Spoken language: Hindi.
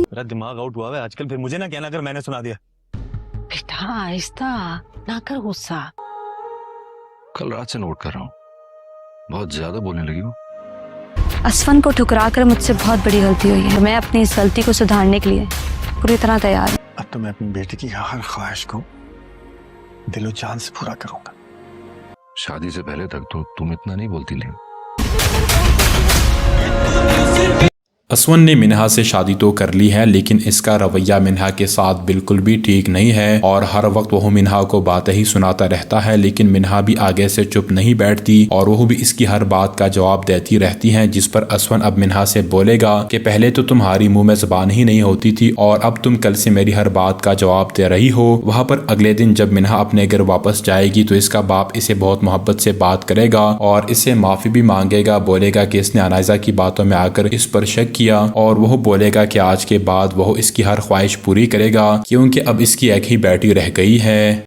मेरा दिमाग आउट हुआ है आजकल, फिर मुझे ना कहना अगर मैंने सुना दिया। बेटा आहिस्ता, ना कर गुस्सा। कल रात से नोट कर रहा हूँ, बहुत ज्यादा बोलने लगी हो। असफन को ठुकरा कर मुझसे बहुत बड़ी गलती हुई है। मैं अपनी इस गलती को सुधारने के लिए पूरी तरह तैयार हूँ। अब तो मैं अपनी बेटी की हर ख्वाहिश को दिलो जान से पूरा करूंगा। शादी से पहले तक तो तुम इतना नहीं बोलती थी। असवन ने मिन्हा से शादी तो कर ली है, लेकिन इसका रवैया मिन्हा के साथ बिल्कुल भी ठीक नहीं है और हर वक्त वह मिन्हा को बातें ही सुनाता रहता है। लेकिन मिन्हा भी आगे से चुप नहीं बैठती और वह भी इसकी हर बात का जवाब देती रहती है, जिस पर असवन अब मिन्हा से बोलेगा कि पहले तो तुम्हारी मुंह में जबान ही नहीं होती थी और अब तुम कल से मेरी हर बात का जवाब दे रही हो। वहाँ पर अगले दिन जब मिन्हा अपने घर वापस जाएगी तो इसका बाप इसे बहुत मोहब्बत से बात करेगा और इससे माफी भी मांगेगा। बोलेगा कि इसने अनायजा की बातों में आकर इस पर शक किया और वह बोलेगा कि आज के बाद वह इसकी हर ख्वाहिश पूरी करेगा, क्योंकि अब इसकी एक ही बेटी रह गई है।